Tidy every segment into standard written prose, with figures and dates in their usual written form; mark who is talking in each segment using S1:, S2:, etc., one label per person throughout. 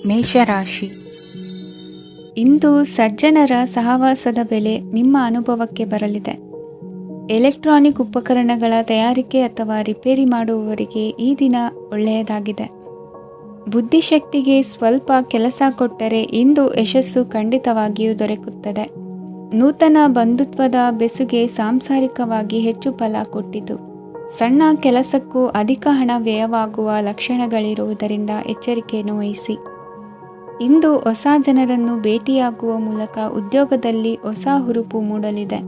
S1: ಮೇಷರಾಶಿ. ಇಂದು ಸಜ್ಜನರ ಸಹವಾಸದ ಬೆಲೆ ನಿಮ್ಮ ಅನುಭವಕ್ಕೆ ಬರಲಿದೆ. ಎಲೆಕ್ಟ್ರಾನಿಕ್ ಉಪಕರಣಗಳ ತಯಾರಿಕೆ ಅಥವಾ ರಿಪೇರಿ ಮಾಡುವವರಿಗೆ ಈ ದಿನ ಒಳ್ಳೆಯದಾಗಿದೆ. ಬುದ್ಧಿಶಕ್ತಿಗೆ ಸ್ವಲ್ಪ ಕೆಲಸ ಕೊಟ್ಟರೆ ಇಂದು ಯಶಸ್ಸು ಖಂಡಿತವಾಗಿಯೂ ದೊರಕುತ್ತದೆ. ನೂತನ ಬಂಧುತ್ವದ ಬೆಸುಗೆ ಸಾಂಸಾರಿಕವಾಗಿ ಹೆಚ್ಚು ಫಲ ಕೊಟ್ಟಿತು. ಸಣ್ಣ ಕೆಲಸಕ್ಕೂ ಅಧಿಕ ಹಣ ವ್ಯಯವಾಗುವ ಲಕ್ಷಣಗಳಿರುವುದರಿಂದ ಎಚ್ಚರಿಕೆಯನ್ನು ವಹಿಸಿ. ಇಂದು ಹೊಸ ಜನರನ್ನು ಭೇಟಿಯಾಗುವ ಮೂಲಕ ಉದ್ಯೋಗದಲ್ಲಿ ಹೊಸ ಹುರುಪು ಮೂಡಲಿದೆ.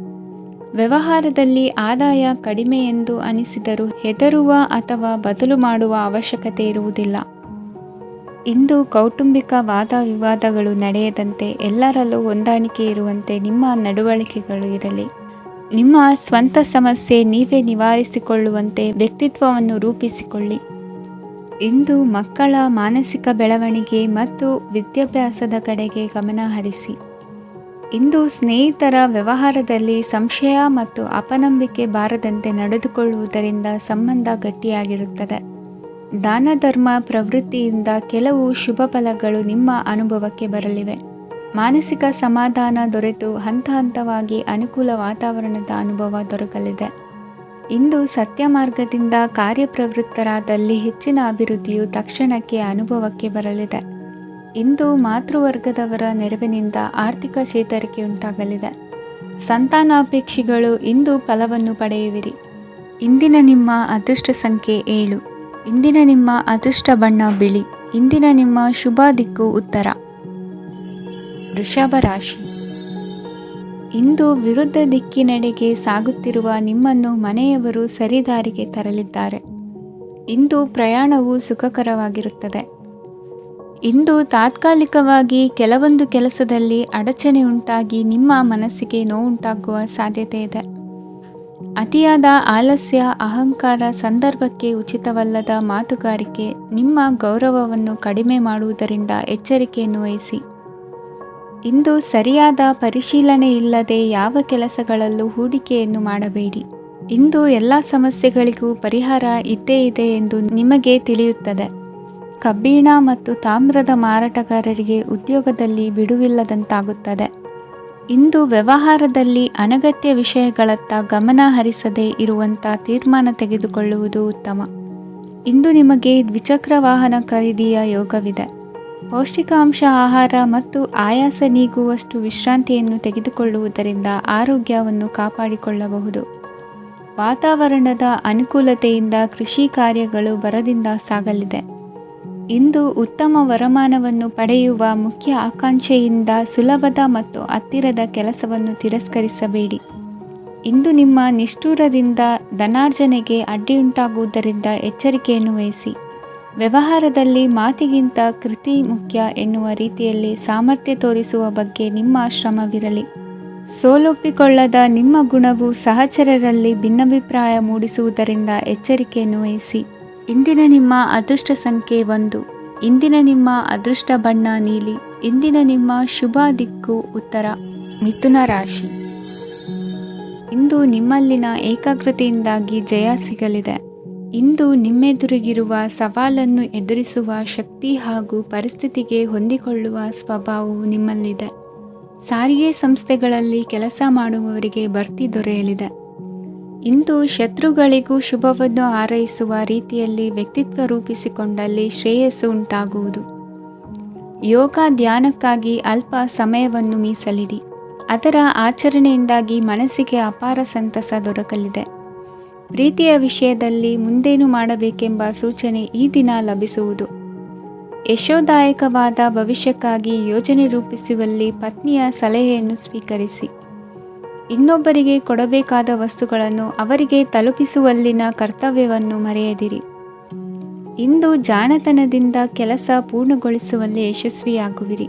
S1: ವ್ಯವಹಾರದಲ್ಲಿ ಆದಾಯ ಕಡಿಮೆ ಎಂದು ಅನಿಸಿದರೂ ಹೆದರುವ ಅಥವಾ ಬದಲು ಮಾಡುವ ಅವಶ್ಯಕತೆ ಇರುವುದಿಲ್ಲ. ಇಂದು ಕೌಟುಂಬಿಕ ವಾದ ವಿವಾದಗಳು ನಡೆಯದಂತೆ ಎಲ್ಲರಲ್ಲೂ ಹೊಂದಾಣಿಕೆ ಇರುವಂತೆ ನಿಮ್ಮ ನಡವಳಿಕೆಗಳು ಇರಲಿ. ನಿಮ್ಮ ಸ್ವಂತ ಸಮಸ್ಯೆ ನೀವೇ ನಿವಾರಿಸಿಕೊಳ್ಳುವಂತೆ ವ್ಯಕ್ತಿತ್ವವನ್ನು ರೂಪಿಸಿಕೊಳ್ಳಿ. ಇಂದು ಮಕ್ಕಳ ಮಾನಸಿಕ ಬೆಳವಣಿಗೆ ಮತ್ತು ವಿದ್ಯಾಭ್ಯಾಸದ ಕಡೆಗೆ ಗಮನ ಹರಿಸಿ. ಇಂದು ಸ್ನೇಹಿತರ ವ್ಯವಹಾರದಲ್ಲಿ ಸಂಶಯ ಮತ್ತು ಅಪನಂಬಿಕೆ ಬಾರದಂತೆ ನಡೆದುಕೊಳ್ಳುವುದರಿಂದ ಸಂಬಂಧ ಗಟ್ಟಿಯಾಗಿರುತ್ತದೆ. ದಾನ ಧರ್ಮ ಪ್ರವೃತ್ತಿಯಿಂದ ಕೆಲವು ಶುಭ ಫಲಗಳು ನಿಮ್ಮ ಅನುಭವಕ್ಕೆ ಬರಲಿವೆ. ಮಾನಸಿಕ ಸಮಾಧಾನ ದೊರೆತು ಹಂತ ಹಂತವಾಗಿ ಅನುಕೂಲ ವಾತಾವರಣದ ಅನುಭವ ದೊರಕಲಿದೆ. ಇಂದು ಸತ್ಯ ಮಾರ್ಗದಿಂದ ಕಾರ್ಯಪ್ರವೃತ್ತರಾದಲ್ಲಿ ಹೆಚ್ಚಿನ ಅಭಿವೃದ್ಧಿಯು ತಕ್ಷಣಕ್ಕೆ ಅನುಭವಕ್ಕೆ ಬರಲಿದೆ. ಇಂದು ಮಾತೃವರ್ಗದವರ ನೆರವಿನಿಂದ ಆರ್ಥಿಕ ಚೇತರಿಕೆ ಉಂಟಾಗಲಿದೆ. ಸಂತಾನಾಪೇಕ್ಷಿಗಳು ಇಂದು ಫಲವನ್ನು ಪಡೆಯುವಿರಿ. ಇಂದಿನ ನಿಮ್ಮ ಅದೃಷ್ಟ ಸಂಖ್ಯೆ 7. ಇಂದಿನ ನಿಮ್ಮ ಅದೃಷ್ಟ ಬಣ್ಣ ಬಿಳಿ. ಇಂದಿನ ನಿಮ್ಮ ಶುಭ ದಿಕ್ಕು ಉತ್ತರ. ವೃಷಭ ರಾಶಿ. ಇಂದು ವಿರುದ್ಧ ದಿಕ್ಕಿನೆಡೆಗೆ ಸಾಗುತ್ತಿರುವ ನಿಮ್ಮನ್ನು ಮನೆಯವರು ಸರಿದಾರಿಗೆ ತರಲಿದ್ದಾರೆ. ಇಂದು ಪ್ರಯಾಣವು ಸುಖಕರವಾಗಿರುತ್ತದೆ. ಇಂದು ತಾತ್ಕಾಲಿಕವಾಗಿ ಕೆಲವೊಂದು ಕೆಲಸದಲ್ಲಿ ಅಡಚಣೆ ಉಂಟಾಗಿ ನಿಮ್ಮ ಮನಸ್ಸಿಗೆ ನೋವುಂಟಾಗುವ ಸಾಧ್ಯತೆ ಇದೆ. ಅತಿಯಾದ ಆಲಸ್ಯ, ಅಹಂಕಾರ, ಸಂದರ್ಭಕ್ಕೆ ಉಚಿತವಲ್ಲದ ಮಾತುಗಾರಿಕೆ ನಿಮ್ಮ ಗೌರವವನ್ನು ಕಡಿಮೆ ಮಾಡುವುದರಿಂದ ಎಚ್ಚರಿಕೆಯನ್ನು ವಹಿಸಿ. ಇಂದು ಸರಿಯಾದ ಪರಿಶೀಲನೆ ಇಲ್ಲದೆ ಯಾವ ಕೆಲಸಗಳಲ್ಲೂ ಹೂಡಿಕೆಯನ್ನು ಮಾಡಬೇಡಿ. ಇಂದು ಎಲ್ಲ ಸಮಸ್ಯೆಗಳಿಗೂ ಪರಿಹಾರ ಇದ್ದೇ ಇದೆ ಎಂದು ನಿಮಗೆ ತಿಳಿಯುತ್ತದೆ. ಕಬ್ಬಿಣ ಮತ್ತು ತಾಮ್ರದ ಮಾರಾಟಗಾರರಿಗೆ ಉದ್ಯೋಗದಲ್ಲಿ ಬಿಡುವಿಲ್ಲದಂತಾಗುತ್ತದೆ. ಇಂದು ವ್ಯವಹಾರದಲ್ಲಿ ಅನಗತ್ಯ ವಿಷಯಗಳತ್ತ ಗಮನ ಹರಿಸದೇ ಇರುವಂಥ ತೀರ್ಮಾನ ತೆಗೆದುಕೊಳ್ಳುವುದು ಉತ್ತಮ. ಇಂದು ನಿಮಗೆ ದ್ವಿಚಕ್ರ ವಾಹನ ಖರೀದಿಯ ಯೋಗವಿದೆ. ಪೌಷ್ಟಿಕಾಂಶ ಆಹಾರ ಮತ್ತು ಆಯಾಸ ನೀಗುವಷ್ಟು ವಿಶ್ರಾಂತಿಯನ್ನು ತೆಗೆದುಕೊಳ್ಳುವುದರಿಂದ ಆರೋಗ್ಯವನ್ನು ಕಾಪಾಡಿಕೊಳ್ಳಬಹುದು. ವಾತಾವರಣದ ಅನುಕೂಲತೆಯಿಂದ ಕೃಷಿ ಕಾರ್ಯಗಳು ಭರದಿಂದ ಸಾಗಲಿದೆ. ಇಂದು ಉತ್ತಮ ವರಮಾನವನ್ನು ಪಡೆಯುವ ಮುಖ್ಯ ಆಕಾಂಕ್ಷೆಯಿಂದ ಸುಲಭದ ಮತ್ತು ಹತ್ತಿರದ ಕೆಲಸವನ್ನು ತಿರಸ್ಕರಿಸಬೇಡಿ. ಇಂದು ನಿಮ್ಮ ನಿಷ್ಠುರದಿಂದ ಧನಾರ್ಜನೆಗೆ ಅಡ್ಡಿಯುಂಟಾಗುವುದರಿಂದ ಎಚ್ಚರಿಕೆಯನ್ನು ವಹಿಸಿ. ವ್ಯವಹಾರದಲ್ಲಿ ಮಾತಿಗಿಂತ ಕೃತಿ ಮುಖ್ಯ ಎನ್ನುವ ರೀತಿಯಲ್ಲಿ ಸಾಮರ್ಥ್ಯ ತೋರಿಸುವ ಬಗ್ಗೆ ನಿಮ್ಮ ಶ್ರಮವಿರಲಿ. ಸೋಲೊಪ್ಪಿಕೊಳ್ಳದ ನಿಮ್ಮ ಗುಣವು ಸಹಚರರಲ್ಲಿ ಭಿನ್ನಾಭಿಪ್ರಾಯ ಮೂಡಿಸುವುದರಿಂದ ಎಚ್ಚರಿಕೆಯನ್ನು ವಹಿಸಿ. ಇಂದಿನ ನಿಮ್ಮ ಅದೃಷ್ಟ ಸಂಖ್ಯೆ 1. ಇಂದಿನ ನಿಮ್ಮ ಅದೃಷ್ಟ ಬಣ್ಣ ನೀಲಿ. ಇಂದಿನ ನಿಮ್ಮ ಶುಭ ದಿಕ್ಕು ಉತ್ತರ. ಮಿಥುನ ರಾಶಿ. ಇಂದು ನಿಮ್ಮಲ್ಲಿನ ಏಕಾಗ್ರತೆಯಿಂದಾಗಿ ಜಯ ಸಿಗಲಿದೆ. ಇಂದು ನಿಮ್ಮೆದುರಿಗಿರುವ ಸವಾಲನ್ನು ಎದುರಿಸುವ ಶಕ್ತಿ ಹಾಗೂ ಪರಿಸ್ಥಿತಿಗೆ ಹೊಂದಿಕೊಳ್ಳುವ ಸ್ವಭಾವವು ನಿಮ್ಮಲ್ಲಿದೆ. ಸಾರಿಗೆ ಸಂಸ್ಥೆಗಳಲ್ಲಿ ಕೆಲಸ ಮಾಡುವವರಿಗೆ ಬಡ್ತಿ ದೊರೆಯಲಿದೆ. ಇಂದು ಶತ್ರುಗಳಿಗೂ ಶುಭವನ್ನು ಹಾರೈಸುವ ರೀತಿಯಲ್ಲಿ ವ್ಯಕ್ತಿತ್ವ ರೂಪಿಸಿಕೊಂಡಲ್ಲಿ ಶ್ರೇಯಸ್ಸು ಉಂಟಾಗುವುದು. ಯೋಗ ಧ್ಯಾನಕ್ಕಾಗಿ ಅಲ್ಪ ಸಮಯವನ್ನು ಮೀಸಲಿಡಿ. ಅದರ ಆಚರಣೆಯಿಂದಾಗಿ ಮನಸ್ಸಿಗೆ ಅಪಾರ ಸಂತಸ ದೊರಕಲಿದೆ. ಪ್ರೀತಿಯ ವಿಷಯದಲ್ಲಿ ಮುಂದೇನು ಮಾಡಬೇಕೆಂಬ ಸೂಚನೆ ಈ ದಿನ ಲಭಿಸುವುದು. ಯಶೋದಾಯಕವಾದ ಭವಿಷ್ಯಕ್ಕಾಗಿ ಯೋಜನೆ ರೂಪಿಸುವಲ್ಲಿ ಪತ್ನಿಯ ಸಲಹೆಯನ್ನು ಸ್ವೀಕರಿಸಿ. ಇನ್ನೊಬ್ಬರಿಗೆ ಕೊಡಬೇಕಾದ ವಸ್ತುಗಳನ್ನು ಅವರಿಗೆ ತಲುಪಿಸುವಲ್ಲಿನ ಕರ್ತವ್ಯವನ್ನು ಮರೆಯದಿರಿ. ಇಂದು ಜಾಣತನದಿಂದ ಕೆಲಸ ಪೂರ್ಣಗೊಳಿಸುವಲ್ಲಿ ಯಶಸ್ವಿಯಾಗುವಿರಿ.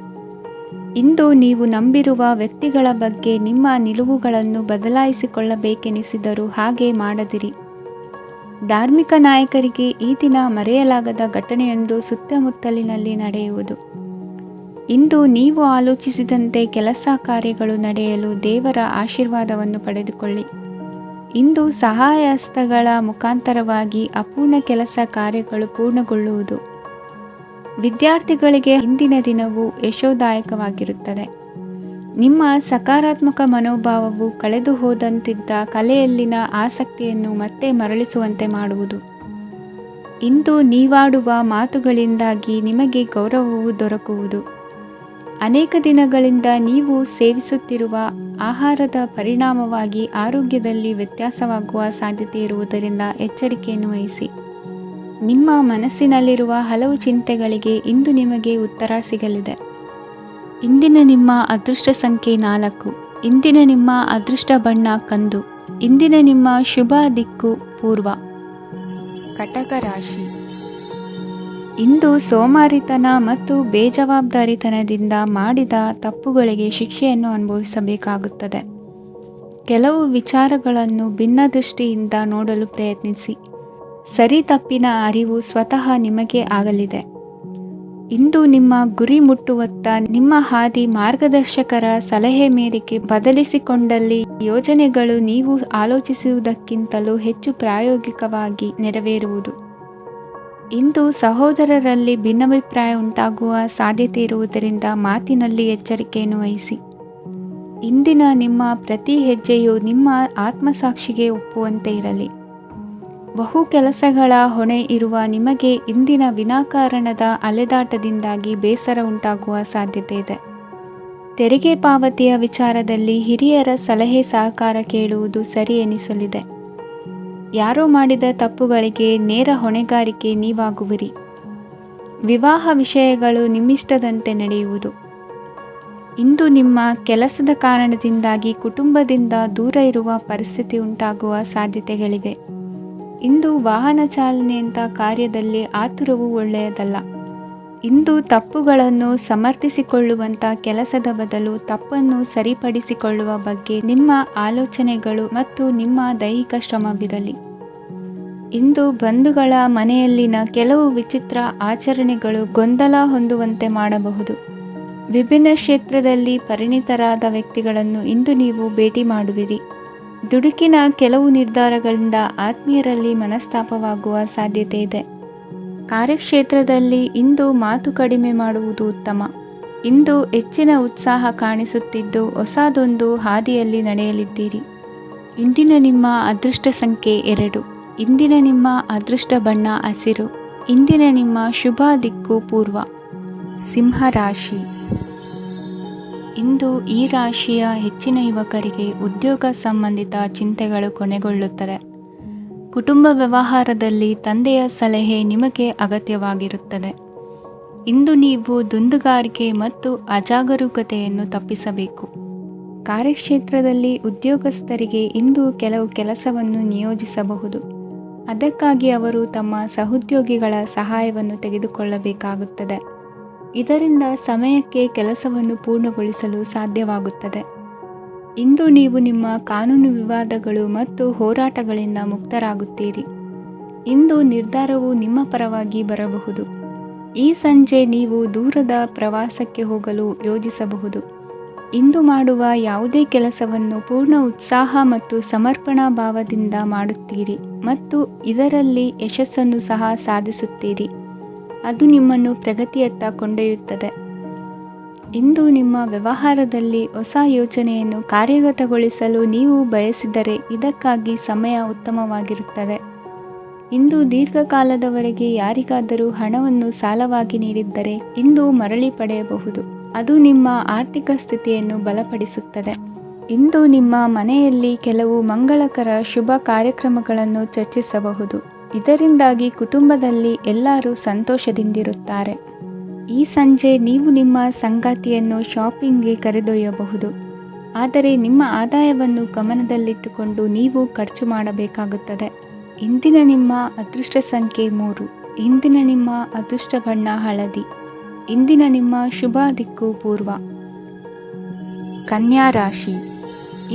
S1: ಇಂದು ನೀವು ನಂಬಿರುವ ವ್ಯಕ್ತಿಗಳ ಬಗ್ಗೆ ನಿಮ್ಮ ನಿಲುವುಗಳನ್ನು ಬದಲಾಯಿಸಿಕೊಳ್ಳಬೇಕೆನಿಸಿದರೂ ಹಾಗೆ ಮಾಡದಿರಿ. ಧಾರ್ಮಿಕ ನಾಯಕರಿಗೆ ಈ ದಿನ ಮರೆಯಲಾಗದ ಘಟನೆಯೊಂದು ಸುತ್ತಮುತ್ತಲಿನಲ್ಲಿ ನಡೆಯುವುದು. ಇಂದು ನೀವು ಆಲೋಚಿಸಿದಂತೆ ಕೆಲಸ ಕಾರ್ಯಗಳು ನಡೆಯಲು ದೇವರ ಆಶೀರ್ವಾದವನ್ನು ಪಡೆದುಕೊಳ್ಳಿ. ಇಂದು ಸಹಾಯ ಹಸ್ತಗಳ ಮುಖಾಂತರವಾಗಿ ಅಪೂರ್ಣ ಕೆಲಸ ಕಾರ್ಯಗಳು ಪೂರ್ಣಗೊಳ್ಳುವುದು. ವಿದ್ಯಾರ್ಥಿಗಳಿಗೆ ಇಂದಿನ ದಿನವು ಯಶೋದಾಯಕವಾಗಿರುತ್ತದೆ. ನಿಮ್ಮ ಸಕಾರಾತ್ಮಕ ಮನೋಭಾವವು ಕಳೆದು ಹೋದಂತಿದ್ದ ಕಲೆಯಲ್ಲಿನ ಆಸಕ್ತಿಯನ್ನು ಮತ್ತೆ ಮರಳಿಸುವಂತೆ ಮಾಡುವುದು. ಇಂದು ನೀವಾಡುವ ಮಾತುಗಳಿಂದಾಗಿ ನಿಮಗೆ ಗೌರವವು ದೊರಕುವುದು. ಅನೇಕ ದಿನಗಳಿಂದ ನೀವು ಸೇವಿಸುತ್ತಿರುವ ಆಹಾರದ ಪರಿಣಾಮವಾಗಿ ಆರೋಗ್ಯದಲ್ಲಿ ವ್ಯತ್ಯಾಸವಾಗುವ ಸಾಧ್ಯತೆ ಇರುವುದರಿಂದ ಎಚ್ಚರಿಕೆಯನ್ನು ವಹಿಸಿ. ನಿಮ್ಮ ಮನಸ್ಸಿನಲ್ಲಿರುವ ಹಲವು ಚಿಂತೆಗಳಿಗೆ ಇಂದು ನಿಮಗೆ ಉತ್ತರ ಸಿಗಲಿದೆ. ಇಂದಿನ ನಿಮ್ಮ ಅದೃಷ್ಟ ಸಂಖ್ಯೆ 4. ಇಂದಿನ ನಿಮ್ಮ ಅದೃಷ್ಟ ಬಣ್ಣ ಕಂದು. ಇಂದಿನ ನಿಮ್ಮ ಶುಭ ದಿಕ್ಕು ಪೂರ್ವ. ಕಟಕ ರಾಶಿ. ಇಂದು ಸೋಮಾರಿತನ ಮತ್ತು ಬೇಜವಾಬ್ದಾರಿತನದಿಂದ ಮಾಡಿದ ತಪ್ಪುಗಳಿಗೆ ಶಿಕ್ಷೆಯನ್ನು ಅನುಭವಿಸಬೇಕಾಗುತ್ತದೆ. ಕೆಲವು ವಿಚಾರಗಳನ್ನು ಭಿನ್ನ ದೃಷ್ಟಿಯಿಂದ ನೋಡಲು ಪ್ರಯತ್ನಿಸಿ. ಸರಿ ತಪ್ಪಿನ ಅರಿವು ಸ್ವತಃ ನಿಮಗೆ ಆಗಲಿದೆ. ಇಂದು ನಿಮ್ಮ ಗುರಿ ಮುಟ್ಟುವತ್ತ ನಿಮ್ಮ ಹಾದಿ ಮಾರ್ಗದರ್ಶಕರ ಸಲಹೆ ಮೇರೆಗೆ ಬದಲಿಸಿಕೊಂಡಲ್ಲಿ ಯೋಜನೆಗಳು ನೀವು ಆಲೋಚಿಸುವುದಕ್ಕಿಂತಲೂ ಹೆಚ್ಚು ಪ್ರಾಯೋಗಿಕವಾಗಿ ನೆರವೇರುವುದು. ಇಂದು ಸಹೋದರರಲ್ಲಿ ಭಿನ್ನಾಭಿಪ್ರಾಯ ಉಂಟಾಗುವ ಸಾಧ್ಯತೆ ಇರುವುದರಿಂದ ಮಾತಿನಲ್ಲಿ ಎಚ್ಚರಿಕೆಯನ್ನು ವಹಿಸಿ. ಇಂದಿನ ನಿಮ್ಮ ಪ್ರತಿ ಹೆಜ್ಜೆಯು ನಿಮ್ಮ ಆತ್ಮಸಾಕ್ಷಿಗೆ ಒಪ್ಪುವಂತೆ ಇರಲಿ. ಬಹು ಕೆಲಸಗಳ ಹೊಣೆ ಇರುವ ನಿಮಗೆ ಇಂದಿನ ವಿನಾಕಾರಣದ ಅಲೆದಾಟದಿಂದಾಗಿ ಬೇಸರ ಉಂಟಾಗುವ ಸಾಧ್ಯತೆ ಇದೆ. ತೆರಿಗೆ ಪಾವತಿಯ ವಿಚಾರದಲ್ಲಿ ಹಿರಿಯರ ಸಲಹೆ ಸಹಕಾರ ಕೇಳುವುದು ಸರಿ ಎನಿಸಲಿದೆ. ಯಾರೋ ಮಾಡಿದ ತಪ್ಪುಗಳಿಗೆ ನೇರ ಹೊಣೆಗಾರಿಕೆ ನೀವಾಗುವಿರಿ. ವಿವಾಹ ವಿಷಯಗಳು ನಿಮ್ಮಿಷ್ಟದಂತೆ ನಡೆಯುವುದು. ಇಂದು ನಿಮ್ಮ ಕೆಲಸದ ಕಾರಣದಿಂದಾಗಿ ಕುಟುಂಬದಿಂದ ದೂರ ಇರುವ ಪರಿಸ್ಥಿತಿ ಉಂಟಾಗುವ ಸಾಧ್ಯತೆಗಳಿವೆ. ಇಂದು ವಾಹನ ಚಾಲನೆಯಂಥ ಕಾರ್ಯದಲ್ಲಿ ಆತುರವು ಒಳ್ಳೆಯದಲ್ಲ. ಇಂದು ತಪ್ಪುಗಳನ್ನು ಸಮರ್ಥಿಸಿಕೊಳ್ಳುವಂಥ ಕೆಲಸದ ಬದಲು ತಪ್ಪನ್ನು ಸರಿಪಡಿಸಿಕೊಳ್ಳುವ ಬಗ್ಗೆ ನಿಮ್ಮ ಆಲೋಚನೆಗಳು ಮತ್ತು ನಿಮ್ಮ ದೈಹಿಕ ಶ್ರಮವಿರಲಿ. ಇಂದು ಬಂಧುಗಳ ಮನೆಯಲ್ಲಿನ ಕೆಲವು ವಿಚಿತ್ರ ಆಚರಣೆಗಳು ಗೊಂದಲ ಹೊಂದುವಂತೆ ಮಾಡಬಹುದು. ವಿಭಿನ್ನ ಕ್ಷೇತ್ರದಲ್ಲಿ ಪರಿಣಿತರಾದ ವ್ಯಕ್ತಿಗಳನ್ನು ಇಂದು ನೀವು ಭೇಟಿ ಮಾಡುವಿರಿ. ದುಡುಕಿನ ಕೆಲವು ನಿರ್ಧಾರಗಳಿಂದ ಆತ್ಮೀಯರಲ್ಲಿ ಮನಸ್ತಾಪವಾಗುವ ಸಾಧ್ಯತೆ ಇದೆ. ಕಾರ್ಯಕ್ಷೇತ್ರದಲ್ಲಿ ಇಂದು ಮಾತು ಕಡಿಮೆ ಮಾಡುವುದು ಉತ್ತಮ. ಇಂದು ಹೆಚ್ಚಿನ ಉತ್ಸಾಹ ಕಾಣಿಸುತ್ತಿದ್ದು ಹೊಸದೊಂದು ಹಾದಿಯಲ್ಲಿ ನಡೆಯಲಿದ್ದೀರಿ. ಇಂದಿನ ನಿಮ್ಮ ಅದೃಷ್ಟ ಸಂಖ್ಯೆ 2. ಇಂದಿನ ನಿಮ್ಮ ಅದೃಷ್ಟ ಬಣ್ಣ ಹಸಿರು. ಇಂದಿನ ನಿಮ್ಮ ಶುಭ ದಿಕ್ಕು ಪೂರ್ವ. ಸಿಂಹ ರಾಶಿ. ಇಂದು ಈ ರಾಶಿಯ ಹೆಚ್ಚಿನ ಯುವಕರಿಗೆ ಉದ್ಯೋಗ ಸಂಬಂಧಿತ ಚಿಂತೆಗಳು ಕೊನೆಗೊಳ್ಳುತ್ತದೆ. ಕುಟುಂಬ ವ್ಯವಹಾರದಲ್ಲಿ ತಂದೆಯ ಸಲಹೆ ನಿಮಗೆ ಅಗತ್ಯವಾಗಿರುತ್ತದೆ. ಇಂದು ನೀವು ದುಂದುಗಾರಿಕೆ ಮತ್ತು ಅಜಾಗರೂಕತೆಯನ್ನು ತಪ್ಪಿಸಬೇಕು. ಕಾರ್ಯಕ್ಷೇತ್ರದಲ್ಲಿ ಉದ್ಯೋಗಸ್ಥರಿಗೆ ಇಂದು ಕೆಲವು ಕೆಲಸವನ್ನು ನಿಯೋಜಿಸಬಹುದು. ಅದಕ್ಕಾಗಿ ಅವರು ತಮ್ಮ ಸಹೋದ್ಯೋಗಿಗಳ ಸಹಾಯವನ್ನು ತೆಗೆದುಕೊಳ್ಳಬೇಕಾಗುತ್ತದೆ. ಇದರಿಂದ ಸಮಯಕ್ಕೆ ಕೆಲಸವನ್ನು ಪೂರ್ಣಗೊಳಿಸಲು ಸಾಧ್ಯವಾಗುತ್ತದೆ. ಇಂದು ನೀವು ನಿಮ್ಮ ಕಾನೂನು ವಿವಾದಗಳು ಮತ್ತು ಹೋರಾಟಗಳಿಂದ ಮುಕ್ತರಾಗುತ್ತೀರಿ. ಇಂದು ನಿರ್ಧಾರವು ನಿಮ್ಮ ಪರವಾಗಿ ಬರಬಹುದು. ಈ ಸಂಜೆ ನೀವು ದೂರದ ಪ್ರವಾಸಕ್ಕೆ ಹೋಗಲು ಯೋಜಿಸಬಹುದು. ಇಂದು ಮಾಡುವ ಯಾವುದೇ ಕೆಲಸವನ್ನು ಪೂರ್ಣ ಉತ್ಸಾಹ ಮತ್ತು ಸಮರ್ಪಣಾ ಭಾವದಿಂದ ಮಾಡುತ್ತೀರಿ ಮತ್ತು ಇದರಲ್ಲಿ ಯಶಸ್ಸನ್ನು ಸಹ ಸಾಧಿಸುತ್ತೀರಿ. ಅದು ನಿಮ್ಮನ್ನು ಪ್ರಗತಿಯತ್ತ ಕೊಂಡೊಯ್ಯುತ್ತದೆ. ಇಂದು ನಿಮ್ಮ ವ್ಯವಹಾರದಲ್ಲಿ ಹೊಸ ಯೋಜನೆಯನ್ನು ಕಾರ್ಯಗತಗೊಳಿಸಲು ನೀವು ಬಯಸಿದರೆ ಇದಕ್ಕಾಗಿ ಸಮಯ ಉತ್ತಮವಾಗಿರುತ್ತದೆ. ಇಂದು ದೀರ್ಘಕಾಲದವರೆಗೆ ಯಾರಿಗಾದರೂ ಹಣವನ್ನು ಸಾಲವಾಗಿ ನೀಡಿದ್ದರೆ ಇಂದು ಮರಳಿ ಪಡೆಯಬಹುದು. ಅದು ನಿಮ್ಮ ಆರ್ಥಿಕ ಸ್ಥಿತಿಯನ್ನು ಬಲಪಡಿಸುತ್ತದೆ. ಇಂದು ನಿಮ್ಮ ಮನೆಯಲ್ಲಿ ಕೆಲವು ಮಂಗಳಕರ ಶುಭ ಕಾರ್ಯಕ್ರಮಗಳನ್ನು ಚರ್ಚಿಸಬಹುದು. ಇದರಿಂದಾಗಿ ಕುಟುಂಬದಲ್ಲಿ ಎಲ್ಲರೂ ಸಂತೋಷದಿಂದಿರುತ್ತಾರೆ. ಈ ಸಂಜೆ ನೀವು ನಿಮ್ಮ ಸಂಗಾತಿಯನ್ನು ಶಾಪಿಂಗ್ಗೆ ಕರೆದೊಯ್ಯಬಹುದು. ಆದರೆ ನಿಮ್ಮ ಆದಾಯವನ್ನು ಗಮನದಲ್ಲಿಟ್ಟುಕೊಂಡು ನೀವು ಖರ್ಚು ಮಾಡಬೇಕಾಗುತ್ತದೆ. ಇಂದಿನ ನಿಮ್ಮ ಅದೃಷ್ಟ ಸಂಖ್ಯೆ 3. ಇಂದಿನ ನಿಮ್ಮ ಅದೃಷ್ಟ ಬಣ್ಣ ಹಳದಿ. ಇಂದಿನ ನಿಮ್ಮ ಶುಭ ದಿಕ್ಕು ಪೂರ್ವ. ಕನ್ಯಾ ರಾಶಿ.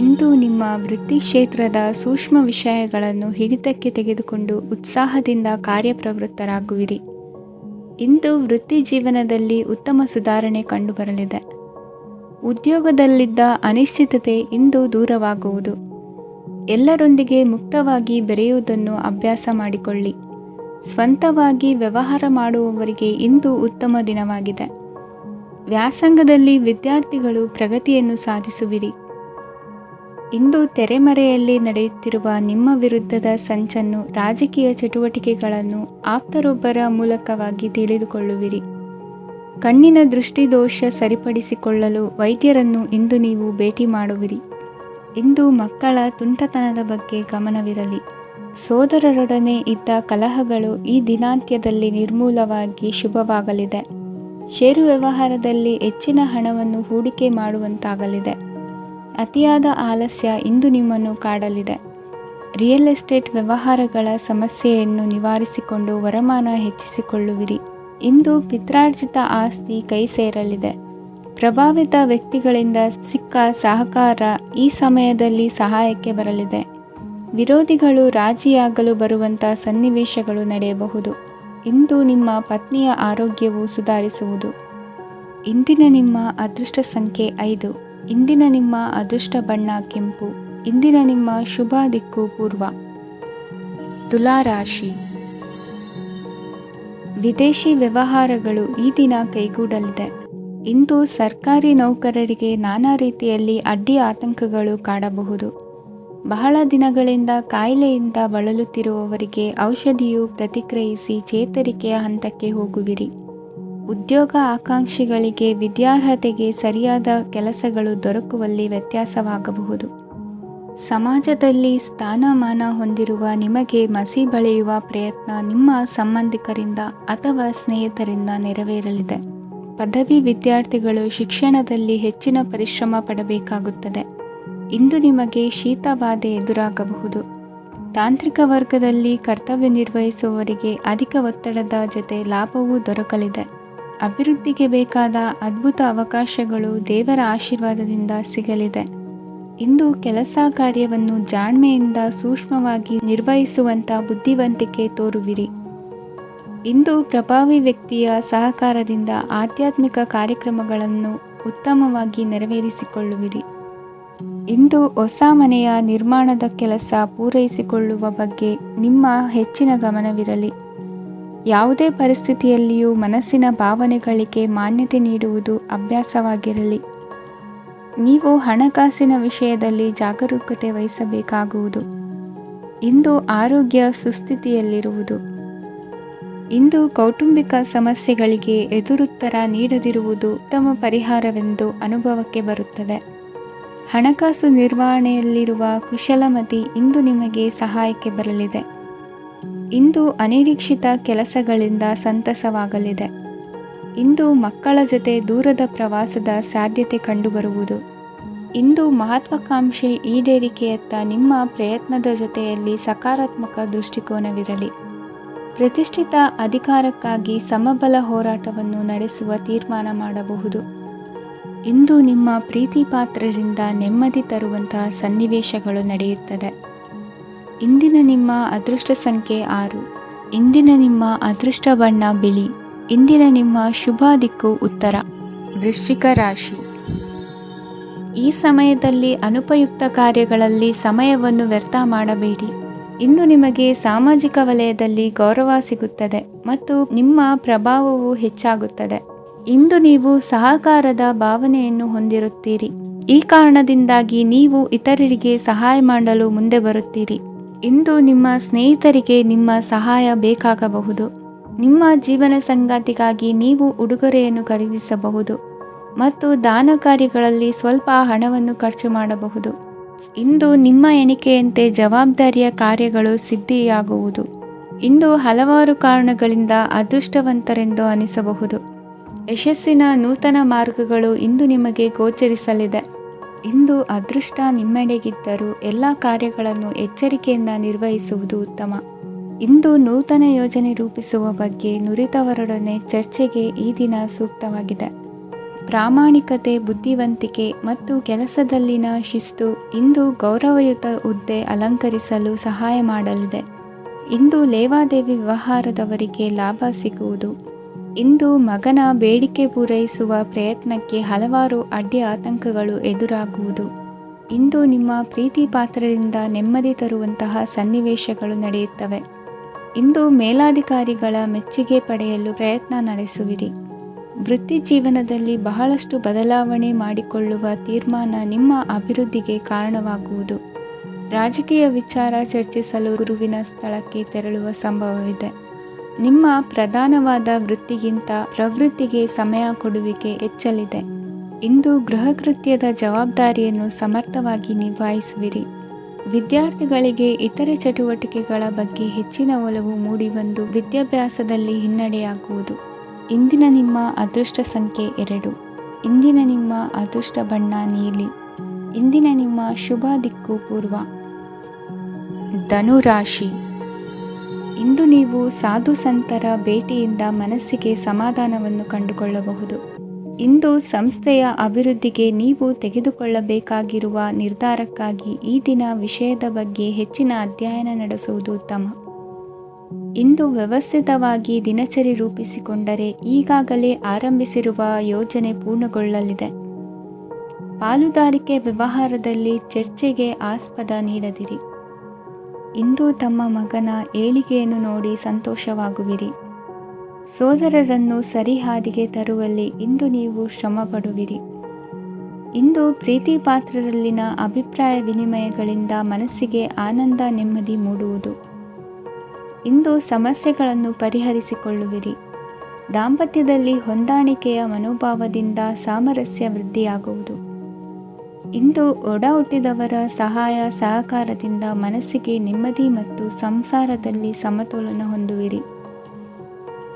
S1: ಇಂದು ನಿಮ್ಮ ವೃತ್ತಿ ಕ್ಷೇತ್ರದ ಸೂಕ್ಷ್ಮ ವಿಷಯಗಳನ್ನು ಹಿಡಿತಕ್ಕೆ ತೆಗೆದುಕೊಂಡು ಉತ್ಸಾಹದಿಂದ ಕಾರ್ಯಪ್ರವೃತ್ತರಾಗುವಿರಿ. ಇಂದು ವೃತ್ತಿ ಜೀವನದಲ್ಲಿ ಉತ್ತಮ ಸುಧಾರಣೆ ಕಂಡುಬರಲಿದೆ. ಉದ್ಯೋಗದಲ್ಲಿದ್ದ ಅನಿಶ್ಚಿತತೆ ಇಂದು ದೂರವಾಗುವುದು. ಎಲ್ಲರೊಂದಿಗೆ ಮುಕ್ತವಾಗಿ ಬೆರೆಯುವುದನ್ನು ಅಭ್ಯಾಸ ಮಾಡಿಕೊಳ್ಳಿ. ಸ್ವಂತವಾಗಿ ವ್ಯವಹಾರ ಮಾಡುವವರಿಗೆ ಇಂದು ಉತ್ತಮ ದಿನವಾಗಿದೆ. ವ್ಯಾಸಂಗದಲ್ಲಿ ವಿದ್ಯಾರ್ಥಿಗಳು ಪ್ರಗತಿಯನ್ನು ಸಾಧಿಸುವಿರಿ. ಇಂದು ತೆರೆಮರೆಯಲ್ಲಿ ನಡೆಯುತ್ತಿರುವ ನಿಮ್ಮ ವಿರುದ್ಧದ ಸಂಚನ್ನು, ರಾಜಕೀಯ ಚಟುವಟಿಕೆಗಳನ್ನು ಆಪ್ತರೊಬ್ಬರ ಮೂಲಕವಾಗಿ ತಿಳಿದುಕೊಳ್ಳುವಿರಿ. ಕಣ್ಣಿನ ದೃಷ್ಟಿದೋಷ ಸರಿಪಡಿಸಿಕೊಳ್ಳಲು ವೈದ್ಯರನ್ನು ಇಂದು ನೀವು ಭೇಟಿ ಮಾಡುವಿರಿ. ಇಂದು ಮಕ್ಕಳ ತುಂಟತನದ ಬಗ್ಗೆ ಗಮನವಿರಲಿ. ಸೋದರರೊಡನೆ ಇದ್ದ ಕಲಹಗಳು ಈ ದಿನಾಂತ್ಯದಲ್ಲಿ ನಿರ್ಮೂಲವಾಗಿ ಶುಭವಾಗಲಿದೆ. ಷೇರು ವ್ಯವಹಾರದಲ್ಲಿ ಹೆಚ್ಚಿನ ಹಣವನ್ನು ಹೂಡಿಕೆ ಮಾಡುವಂತಾಗಲಿದೆ. ಅತಿಯಾದ ಆಲಸ್ಯ ಇಂದು ನಿಮ್ಮನ್ನು ಕಾಡಲಿದೆ. ರಿಯಲ್ ಎಸ್ಟೇಟ್ ವ್ಯವಹಾರಗಳ ಸಮಸ್ಯೆಯನ್ನು ನಿವಾರಿಸಿಕೊಂಡು ವರಮಾನ ಹೆಚ್ಚಿಸಿಕೊಳ್ಳುವಿರಿ. ಇಂದು ಪಿತ್ರಾರ್ಜಿತ ಆಸ್ತಿ ಕೈ ಸೇರಲಿದೆ. ಪ್ರಭಾವಿತ ವ್ಯಕ್ತಿಗಳಿಂದ ಸಿಕ್ಕ ಸಹಕಾರ ಈ ಸಮಯದಲ್ಲಿ ಸಹಾಯಕ್ಕೆ ಬರಲಿದೆ. ವಿರೋಧಿಗಳು ರಾಜಿಯಾಗಲು ಬರುವಂಥ ಸನ್ನಿವೇಶಗಳು ನಡೆಯಬಹುದು. ಇಂದು ನಿಮ್ಮ ಪತ್ನಿಯ ಆರೋಗ್ಯವು ಸುಧಾರಿಸುವುದು. ಇಂದಿನ ನಿಮ್ಮ ಅದೃಷ್ಟ ಸಂಖ್ಯೆ 5. ಇಂದಿನ ನಿಮ್ಮ ಅದೃಷ್ಟ ಬಣ್ಣ ಕೆಂಪು. ಇಂದಿನ ನಿಮ್ಮ ಶುಭ ದಿಕ್ಕು ಪೂರ್ವ. ತುಲಾ ರಾಶಿ. ವಿದೇಶಿ ವ್ಯವಹಾರಗಳು ಈ ದಿನ ಕೈಗೂಡಲಿದೆ. ಇಂದು ಸರ್ಕಾರಿ ನೌಕರರಿಗೆ ನಾನಾ ರೀತಿಯಲ್ಲಿ ಅಡ್ಡಿ ಆತಂಕಗಳು ಕಾಡಬಹುದು. ಬಹಳ ದಿನಗಳಿಂದ ಕಾಯಿಲೆಯಿಂದ ಬಳಲುತ್ತಿರುವವರಿಗೆ ಔಷಧಿಯು ಪ್ರತಿಕ್ರಿಯಿಸಿ ಚೇತರಿಕೆಯ ಹಂತಕ್ಕೆ ಹೋಗುವಿರಿ. ಉದ್ಯೋಗ ಆಕಾಂಕ್ಷಿಗಳಿಗೆ ವಿದ್ಯಾರ್ಹತೆಗೆ ಸರಿಯಾದ ಕೆಲಸಗಳು ದೊರಕುವಲ್ಲಿ ವ್ಯತ್ಯಾಸವಾಗಬಹುದು. ಸಮಾಜದಲ್ಲಿ ಸ್ಥಾನಮಾನ ಹೊಂದಿರುವ ನಿಮಗೆ ಮಸಿ ಬಳಿಯುವ ಪ್ರಯತ್ನ ನಿಮ್ಮ ಸಂಬಂಧಿಕರಿಂದ ಅಥವಾ ಸ್ನೇಹಿತರಿಂದ ನೆರವೇರಲಿದೆ. ಪದವಿ ವಿದ್ಯಾರ್ಥಿಗಳು ಶಿಕ್ಷಣದಲ್ಲಿ ಹೆಚ್ಚಿನ ಪರಿಶ್ರಮ ಪಡಬೇಕಾಗುತ್ತದೆ. ಇಂದು ನಿಮಗೆ ಶೀತಬಾಧೆ ಎದುರಾಗಬಹುದು. ತಾಂತ್ರಿಕ ವರ್ಗದಲ್ಲಿ ಕರ್ತವ್ಯ ನಿರ್ವಹಿಸುವವರಿಗೆ ಅಧಿಕ ಒತ್ತಡದ ಜೊತೆ ಲಾಭವೂ ದೊರಕಲಿದೆ. ಅಭಿವೃದ್ಧಿಗೆ ಬೇಕಾದ ಅದ್ಭುತ ಅವಕಾಶಗಳು ದೇವರ ಆಶೀರ್ವಾದದಿಂದ ಸಿಗಲಿದೆ. ಇಂದು ಕೆಲಸ ಕಾರ್ಯವನ್ನು ಜಾಣ್ಮೆಯಿಂದ ಸೂಕ್ಷ್ಮವಾಗಿ ನಿರ್ವಹಿಸುವಂಥ ಬುದ್ಧಿವಂತಿಕೆ ತೋರುವಿರಿ. ಇಂದು ಪ್ರಭಾವಿ ವ್ಯಕ್ತಿಯ ಸಹಕಾರದಿಂದ ಆಧ್ಯಾತ್ಮಿಕ ಕಾರ್ಯಕ್ರಮಗಳನ್ನು ಉತ್ತಮವಾಗಿ ನೆರವೇರಿಸಿಕೊಳ್ಳುವಿರಿ. ಇಂದು ಹೊಸ ಮನೆಯ ನಿರ್ಮಾಣದ ಕೆಲಸ ಪೂರೈಸಿಕೊಳ್ಳುವ ಬಗ್ಗೆ ನಿಮ್ಮ ಹೆಚ್ಚಿನ ಗಮನವಿರಲಿ. ಯಾವುದೇ ಪರಿಸ್ಥಿತಿಯಲ್ಲಿಯೂ ಮನಸ್ಸಿನ ಭಾವನೆಗಳಿಗೆ ಮಾನ್ಯತೆ ನೀಡುವುದು ಅಭ್ಯಾಸವಾಗಿರಲಿ. ನೀವು ಹಣಕಾಸಿನ ವಿಷಯದಲ್ಲಿ ಜಾಗರೂಕತೆ ವಹಿಸಬೇಕಾಗುವುದು. ಇಂದು ಆರೋಗ್ಯ ಸುಸ್ಥಿತಿಯಲ್ಲಿರುವುದು. ಇಂದು ಕೌಟುಂಬಿಕ ಸಮಸ್ಯೆಗಳಿಗೆ ಎದುರುತ್ತರ ನೀಡದಿರುವುದು ಉತ್ತಮ ಪರಿಹಾರವೆಂದು ಅನುಭವಕ್ಕೆ ಬರುತ್ತದೆ. ಹಣಕಾಸು ನಿರ್ವಹಣೆಯಲ್ಲಿರುವ ಕುಶಲಮತಿ ಇಂದು ನಿಮಗೆ ಸಹಾಯಕ್ಕೆ ಬರಲಿದೆ. ಇಂದು ಅನಿರೀಕ್ಷಿತ ಕೆಲಸಗಳಿಂದ ಸಂತಸವಾಗಲಿದೆ. ಇಂದು ಮಕ್ಕಳ ಜೊತೆ ದೂರದ ಪ್ರವಾಸದ ಸಾಧ್ಯತೆ ಕಂಡುಬರುವುದು. ಇಂದು ಮಹತ್ವಾಕಾಂಕ್ಷೆ ಈಡೇರಿಕೆಯತ್ತ ನಿಮ್ಮ ಪ್ರಯತ್ನದ ಜೊತೆಯಲ್ಲಿ ಸಕಾರಾತ್ಮಕ ದೃಷ್ಟಿಕೋನವಿರಲಿ. ಪ್ರತಿಷ್ಠಿತ ಅಧಿಕಾರಕ್ಕಾಗಿ ಸಮಬಲ ಹೋರಾಟವನ್ನು ನಡೆಸುವ ತೀರ್ಮಾನ ಮಾಡಬಹುದು. ಇಂದು ನಿಮ್ಮ ಪ್ರೀತಿ ಪಾತ್ರರಿಂದ ನೆಮ್ಮದಿ ತರುವಂತಹ ಸನ್ನಿವೇಶಗಳು ನಡೆಯುತ್ತದೆ. ಇಂದಿನ ನಿಮ್ಮ ಅದೃಷ್ಟ ಸಂಖ್ಯೆ 6. ಇಂದಿನ ನಿಮ್ಮ ಅದೃಷ್ಟ ಬಣ್ಣ ಬಿಳಿ. ಇಂದಿನ ನಿಮ್ಮ ಶುಭ ದಿಕ್ಕು ಉತ್ತರ. ವೃಶ್ಚಿಕ ರಾಶಿ. ಈ ಸಮಯದಲ್ಲಿ ಅನುಪಯುಕ್ತ ಕಾರ್ಯಗಳಲ್ಲಿ ಸಮಯವನ್ನು ವ್ಯರ್ಥ ಮಾಡಬೇಡಿ. ಇಂದು ನಿಮಗೆ ಸಾಮಾಜಿಕ ವಲಯದಲ್ಲಿ ಗೌರವ ಸಿಗುತ್ತದೆ ಮತ್ತು ನಿಮ್ಮ ಪ್ರಭಾವವು ಹೆಚ್ಚಾಗುತ್ತದೆ. ಇಂದು ನೀವು ಸಹಕಾರದ ಭಾವನೆಯನ್ನು ಹೊಂದಿರುತ್ತೀರಿ. ಈ ಕಾರಣದಿಂದಾಗಿ ನೀವು ಇತರರಿಗೆ ಸಹಾಯ ಮಾಡಲು ಮುಂದೆ ಬರುತ್ತೀರಿ. ಇಂದು ನಿಮ್ಮ ಸ್ನೇಹಿತರಿಗೆ ನಿಮ್ಮ ಸಹಾಯ ಬೇಕಾಗಬಹುದು. ನಿಮ್ಮ ಜೀವನ ಸಂಗಾತಿಗಾಗಿ ನೀವು ಉಡುಗೊರೆಯನ್ನು ಖರೀದಿಸಬಹುದು ಮತ್ತು ದಾನ ಕಾರ್ಯಗಳಲ್ಲಿ ಸ್ವಲ್ಪ ಹಣವನ್ನು ಖರ್ಚು ಮಾಡಬಹುದು. ಇಂದು ನಿಮ್ಮ ಎಣಿಕೆಯಂತೆ ಜವಾಬ್ದಾರಿಯ ಕಾರ್ಯಗಳು ಸಿದ್ಧಿಯಾಗುವುದು. ಇಂದು ಹಲವಾರು ಕಾರಣಗಳಿಂದ ಅದೃಷ್ಟವಂತರೆಂದು ಅನಿಸಬಹುದು. ಯಶಸ್ಸಿನ ನೂತನ ಮಾರ್ಗಗಳು ಇಂದು ನಿಮಗೆ ಗೋಚರಿಸಲಿದೆ. ಇಂದು ಅದೃಷ್ಟ ನಿಮ್ಮೆಡೆಗಿದ್ದರೂ ಎಲ್ಲ ಕಾರ್ಯಗಳನ್ನು ಎಚ್ಚರಿಕೆಯಿಂದ ನಿರ್ವಹಿಸುವುದು ಉತ್ತಮ. ಇಂದು ನೂತನ ಯೋಜನೆ ರೂಪಿಸುವ ಬಗ್ಗೆ ನುರಿತವರೊಡನೆ ಚರ್ಚೆಗೆ ಈ ದಿನ ಸೂಕ್ತವಾಗಿದೆ. ಪ್ರಾಮಾಣಿಕತೆ, ಬುದ್ಧಿವಂತಿಕೆ ಮತ್ತು ಕೆಲಸದಲ್ಲಿನ ಶಿಸ್ತು ಇಂದು ಗೌರವಯುತ ಹುದ್ದೆ ಅಲಂಕರಿಸಲು ಸಹಾಯ ಮಾಡಲಿದೆ. ಇಂದು ಲೇವಾದೇವಿ ವ್ಯವಹಾರದವರಿಗೆ ಲಾಭ ಸಿಗುವುದು. ಇಂದು ಮಗನ ಬೇಡಿಕೆ ಪೂರೈಸುವ ಪ್ರಯತ್ನಕ್ಕೆ ಹಲವಾರು ಅಡ್ಡಿ ಆತಂಕಗಳು ಎದುರಾಗುವುದು. ಇಂದು ನಿಮ್ಮ ಪ್ರೀತಿ ಪಾತ್ರರಿಂದ ನೆಮ್ಮದಿ ತರುವಂತಹ ಸನ್ನಿವೇಶಗಳು ನಡೆಯುತ್ತವೆ. ಇಂದು ಮೇಲಾಧಿಕಾರಿಗಳ ಮೆಚ್ಚುಗೆ ಪಡೆಯಲು ಪ್ರಯತ್ನ ನಡೆಸುವಿರಿ. ವೃತ್ತಿ ಜೀವನದಲ್ಲಿ ಬಹಳಷ್ಟು ಬದಲಾವಣೆ ಮಾಡಿಕೊಳ್ಳುವ ತೀರ್ಮಾನ ನಿಮ್ಮ ಅಭಿವೃದ್ಧಿಗೆ ಕಾರಣವಾಗುವುದು. ರಾಜಕೀಯ ವಿಚಾರ ಚರ್ಚಿಸಲು ಗುರುವಿನ ಸ್ಥಳಕ್ಕೆ ತೆರಳುವ ಸಂಭವವಿದೆ. ನಿಮ್ಮ ಪ್ರಧಾನವಾದ ವೃತ್ತಿಗಿಂತ ಪ್ರವೃತ್ತಿಗೆ ಸಮಯ ಕೊಡುವಿಕೆ ಹೆಚ್ಚಲಿದೆ. ಇಂದು ಗೃಹಕೃತ್ಯದ ಜವಾಬ್ದಾರಿಯನ್ನು ಸಮರ್ಥವಾಗಿ ನಿಭಾಯಿಸುವಿರಿ. ವಿದ್ಯಾರ್ಥಿಗಳಿಗೆ ಇತರೆ ಚಟುವಟಿಕೆಗಳ ಬಗ್ಗೆ ಹೆಚ್ಚಿನ ಒಲವು ಮೂಡಿಬಂದು ವಿದ್ಯಾಭ್ಯಾಸದಲ್ಲಿ ಹಿನ್ನಡೆಯಾಗುವುದು. ಇಂದಿನ ನಿಮ್ಮ ಅದೃಷ್ಟ ಸಂಖ್ಯೆ 2. ಇಂದಿನ ನಿಮ್ಮ ಅದೃಷ್ಟ ಬಣ್ಣ ನೀಲಿ. ಇಂದಿನ ನಿಮ್ಮ ಶುಭ ದಿಕ್ಕು ಪೂರ್ವ. ಧನುರಾಶಿ. ಇಂದು ನೀವು ಸಾಧು ಸಂತರ ಭೇಟಿಯಿಂದ ಮನಸ್ಸಿಗೆ ಸಮಾಧಾನವನ್ನು ಕಂಡುಕೊಳ್ಳಬಹುದು. ಇಂದು ಸಂಸ್ಥೆಯ ಅಭಿವೃದ್ಧಿಗೆ ನೀವು ತೆಗೆದುಕೊಳ್ಳಬೇಕಾಗಿರುವ ನಿರ್ಧಾರಕ್ಕಾಗಿ ಈ ದಿನ ವಿಷಯದ ಬಗ್ಗೆ ಹೆಚ್ಚಿನ ಅಧ್ಯಯನ ನಡೆಸುವುದು ಉತ್ತಮ. ಇಂದು ವ್ಯವಸ್ಥಿತವಾಗಿ ದಿನಚರಿ ರೂಪಿಸಿಕೊಂಡರೆ ಈಗಾಗಲೇ ಆರಂಭಿಸಿರುವ ಯೋಜನೆ ಪೂರ್ಣಗೊಳ್ಳಲಿದೆ. ಪಾಲುದಾರಿಕೆ ವ್ಯವಹಾರದಲ್ಲಿ ಚರ್ಚೆಗೆ ಆಸ್ಪದ ನೀಡದಿರಿ. ಇಂದು ತಮ್ಮ ಮಗನ ಏಳಿಗೆಯನ್ನು ನೋಡಿ ಸಂತೋಷವಾಗುವಿರಿ. ಸೋದರರನ್ನು ಸರಿ ಹಾದಿಗೆ ತರುವಲ್ಲಿ ಇಂದು ನೀವು ಶ್ರಮಪಡುವಿರಿ. ಇಂದು ಪ್ರೀತಿ ಪಾತ್ರರಲ್ಲಿನ ಅಭಿಪ್ರಾಯ ವಿನಿಮಯಗಳಿಂದ ಮನಸ್ಸಿಗೆ ಆನಂದ ನೆಮ್ಮದಿ ಮೂಡುವುದು. ಇಂದು ಸಮಸ್ಯೆಗಳನ್ನು ಪರಿಹರಿಸಿಕೊಳ್ಳುವಿರಿ. ದಾಂಪತ್ಯದಲ್ಲಿ ಹೊಂದಾಣಿಕೆಯ ಮನೋಭಾವದಿಂದ ಸಾಮರಸ್ಯ ವೃದ್ಧಿಯಾಗುವುದು. ಇಂದು ಒಡ ಹುಟ್ಟಿದವರ ಸಹಾಯ ಸಹಕಾರದಿಂದ ಮನಸ್ಸಿಗೆ ನೆಮ್ಮದಿ ಮತ್ತು ಸಂಸಾರದಲ್ಲಿ ಸಮತೋಲನ ಹೊಂದುವಿರಿ.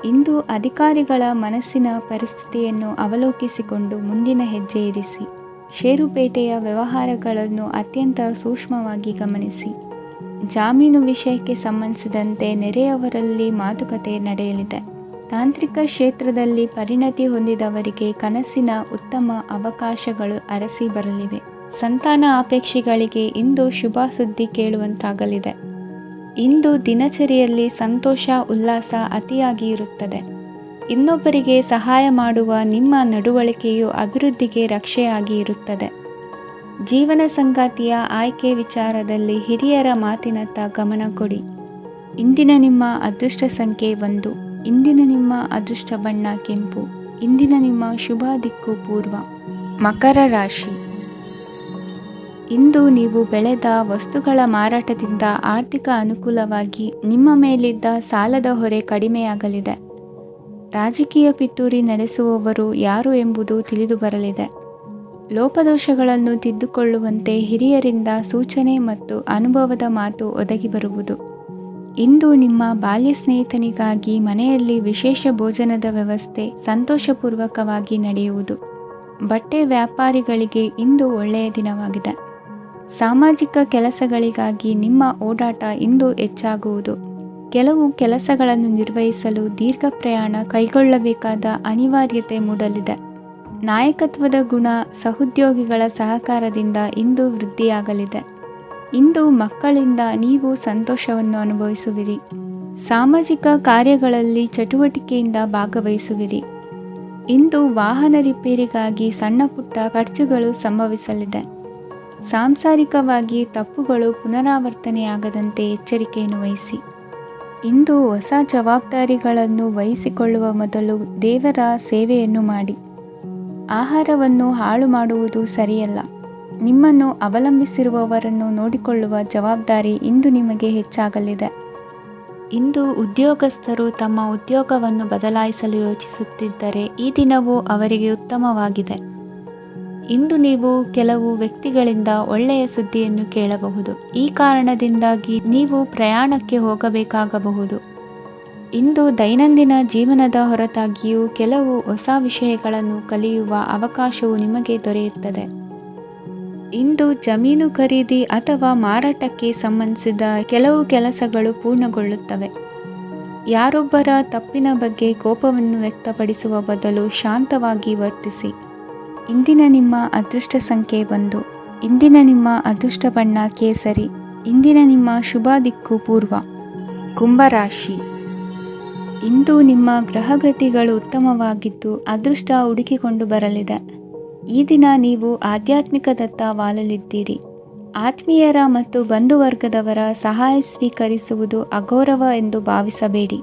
S1: ಇಂದು ಅಧಿಕಾರಿಗಳ ಮನಸ್ಸಿನ ಪರಿಸ್ಥಿತಿಯನ್ನು ಅವಲೋಕಿಸಿಕೊಂಡು ಮುಂದಿನ ಹೆಜ್ಜೆ ಇರಿಸಿ. ಷೇರುಪೇಟೆಯ ವ್ಯವಹಾರಗಳನ್ನು ಅತ್ಯಂತ ಸೂಕ್ಷ್ಮವಾಗಿ ಗಮನಿಸಿ. ಜಾಮೀನು ವಿಷಯಕ್ಕೆ ಸಂಬಂಧಿಸಿದಂತೆ ನೆರೆಯವರಲ್ಲಿ ಮಾತುಕತೆ ನಡೆಯಲಿದೆ. ತಾಂತ್ರಿಕ ಕ್ಷೇತ್ರದಲ್ಲಿ ಪರಿಣತಿ ಹೊಂದಿದವರಿಗೆ ಕನಸಿನ ಉತ್ತಮ ಅವಕಾಶಗಳು ಅರಸಿ ಬರಲಿವೆ. ಸಂತಾನ ಅಪೇಕ್ಷೆಗಳಿಗೆ ಇಂದು ಶುಭ ಸುದ್ದಿ ಕೇಳುವಂತಾಗಲಿದೆ. ಇಂದು ದಿನಚರಿಯಲ್ಲಿ ಸಂತೋಷ ಉಲ್ಲಾಸ ಅತಿಯಾಗಿ ಇರುತ್ತದೆ. ಇನ್ನೊಬ್ಬರಿಗೆ ಸಹಾಯ ಮಾಡುವ ನಿಮ್ಮ ನಡವಳಿಕೆಯು ಅಭಿವೃದ್ಧಿಗೆ ರಕ್ಷೆಯಾಗಿ ಇರುತ್ತದೆ. ಜೀವನ ಸಂಗಾತಿಯ ಆಯ್ಕೆ ವಿಚಾರದಲ್ಲಿ ಹಿರಿಯರ ಮಾತಿನತ್ತ ಗಮನ ಕೊಡಿ. ಇಂದಿನ ನಿಮ್ಮ ಅದೃಷ್ಟ ಸಂಖ್ಯೆ 1. ಇಂದಿನ ನಿಮ್ಮ ಅದೃಷ್ಟ ಬಣ್ಣ ಕೆಂಪು. ಇಂದಿನ ನಿಮ್ಮ ಶುಭ ದಿಕ್ಕು ಪೂರ್ವ. ಮಕರ ರಾಶಿ. ಇಂದು ನೀವು ಬೆಳೆದ ವಸ್ತುಗಳ ಮಾರಾಟದಿಂದ ಆರ್ಥಿಕ ಅನುಕೂಲವಾಗಿ ನಿಮ್ಮ ಮೇಲಿದ್ದ ಸಾಲದ ಹೊರೆ ಕಡಿಮೆಯಾಗಲಿದೆ. ರಾಜಕೀಯ ಪಿತೂರಿ ನಡೆಸುವವರು ಯಾರು ಎಂಬುದು ತಿಳಿದು ಬರಲಿದೆ. ಲೋಪದೋಷಗಳನ್ನು ತಿದ್ದುಕೊಳ್ಳುವಂತೆ ಹಿರಿಯರಿಂದ ಸೂಚನೆ ಮತ್ತು ಅನುಭವದ ಮಾತು ಒದಗಿ ಬರುವುದು. ಇಂದು ನಿಮ್ಮ ಬಾಲ್ಯ ಸ್ನೇಹಿತನಿಗಾಗಿ ಮನೆಯಲ್ಲಿ ವಿಶೇಷ ಭೋಜನದ ವ್ಯವಸ್ಥೆ ಸಂತೋಷಪೂರ್ವಕವಾಗಿ ನಡೆಯುವುದು. ಬಟ್ಟೆ ವ್ಯಾಪಾರಿಗಳಿಗೆ ಇಂದು ಒಳ್ಳೆಯ ದಿನವಾಗಿದೆ. ಸಾಮಾಜಿಕ ಕೆಲಸಗಳಿಗಾಗಿ ನಿಮ್ಮ ಓಡಾಟ ಇಂದು ಹೆಚ್ಚಾಗುವುದು. ಕೆಲವು ಕೆಲಸಗಳನ್ನು ನಿರ್ವಹಿಸಲು ದೀರ್ಘ ಪ್ರಯಾಣ ಕೈಗೊಳ್ಳಬೇಕಾದ ಅನಿವಾರ್ಯತೆ ಮೂಡಲಿದೆ. ನಾಯಕತ್ವದ ಗುಣ ಸಹೋದ್ಯೋಗಿಗಳ ಸಹಕಾರದಿಂದ ಇಂದು ವೃದ್ಧಿಯಾಗಲಿದೆ. ಇಂದು ಮಕ್ಕಳಿಂದ ನೀವು ಸಂತೋಷವನ್ನು ಅನುಭವಿಸುವಿರಿ. ಸಾಮಾಜಿಕ ಕಾರ್ಯಗಳಲ್ಲಿ ಚಟುವಟಿಕೆಯಿಂದ ಭಾಗವಹಿಸುವಿರಿ. ಇಂದು ವಾಹನ ರಿಪೇರಿಗಾಗಿ ಸಣ್ಣ ಪುಟ್ಟ ಖರ್ಚುಗಳು ಸಂಭವಿಸಲಿದೆ. ಸಾಂಸಾರಿಕವಾಗಿ ತಪ್ಪುಗಳು ಪುನರಾವರ್ತನೆಯಾಗದಂತೆ ಎಚ್ಚರಿಕೆಯನ್ನು ವಹಿಸಿ. ಇಂದು ಹೊಸ ಜವಾಬ್ದಾರಿಗಳನ್ನು ವಹಿಸಿಕೊಳ್ಳುವ ಮೊದಲು ದೇವರ ಸೇವೆಯನ್ನು ಮಾಡಿ. ಆಹಾರವನ್ನು ಹಾಳು ಮಾಡುವುದು ಸರಿಯಲ್ಲ. ನಿಮ್ಮನ್ನು ಅವಲಂಬಿಸಿರುವವರನ್ನು ನೋಡಿಕೊಳ್ಳುವ ಜವಾಬ್ದಾರಿ ಇಂದು ನಿಮಗೆ ಹೆಚ್ಚಾಗಲಿದೆ. ಇಂದು ಉದ್ಯೋಗಸ್ಥರು ತಮ್ಮ ಉದ್ಯೋಗವನ್ನು ಬದಲಾಯಿಸಲು ಯೋಚಿಸುತ್ತಿದ್ದರೆ ಈ ದಿನವೂ ಅವರಿಗೆ ಉತ್ತಮವಾಗಿದೆ. ಇಂದು ನೀವು ಕೆಲವು ವ್ಯಕ್ತಿಗಳಿಂದ ಒಳ್ಳೆಯ ಸುದ್ದಿಯನ್ನು ಕೇಳಬಹುದು. ಈ ಕಾರಣದಿಂದಾಗಿ ನೀವು ಪ್ರಯಾಣಕ್ಕೆ ಹೋಗಬೇಕಾಗಬಹುದು. ಇಂದು ದೈನಂದಿನ ಜೀವನದ ಹೊರತಾಗಿಯೂ ಕೆಲವು ಹೊಸ ವಿಷಯಗಳನ್ನು ಕಲಿಯುವ ಅವಕಾಶವು ನಿಮಗೆ ದೊರೆಯುತ್ತದೆ. ಇಂದು ಜಮೀನು ಖರೀದಿ ಅಥವಾ ಮಾರಾಟಕ್ಕೆ ಸಂಬಂಧಿಸಿದ ಕೆಲವು ಕೆಲಸಗಳು ಪೂರ್ಣಗೊಳ್ಳುತ್ತವೆ. ಯಾರೊಬ್ಬರ ತಪ್ಪಿನ ಬಗ್ಗೆ ಕೋಪವನ್ನು ವ್ಯಕ್ತಪಡಿಸುವ ಬದಲು ಶಾಂತವಾಗಿ ವರ್ತಿಸಿ. ಇಂದಿನ ನಿಮ್ಮ ಅದೃಷ್ಟ ಸಂಖ್ಯೆ 1. ಇಂದಿನ ನಿಮ್ಮ ಅದೃಷ್ಟ ಬಣ್ಣ ಕೇಸರಿ. ಇಂದಿನ ನಿಮ್ಮ ಶುಭ ದಿಕ್ಕು ಪೂರ್ವ. ಕುಂಭರಾಶಿ. ಇಂದು ನಿಮ್ಮ ಗ್ರಹಗತಿಗಳು ಉತ್ತಮವಾಗಿದ್ದು ಅದೃಷ್ಟ ಹುಡುಕಿಕೊಂಡು ಬರಲಿದೆ. ಈ ದಿನ ನೀವು ಆಧ್ಯಾತ್ಮಿಕದತ್ತ ವಾಲಲಿದ್ದೀರಿ. ಆತ್ಮೀಯರ ಮತ್ತು ಬಂಧುವರ್ಗದವರ ಸಹಾಯ ಸ್ವೀಕರಿಸುವುದು ಅಗೌರವ ಎಂದು ಭಾವಿಸಬೇಡಿ.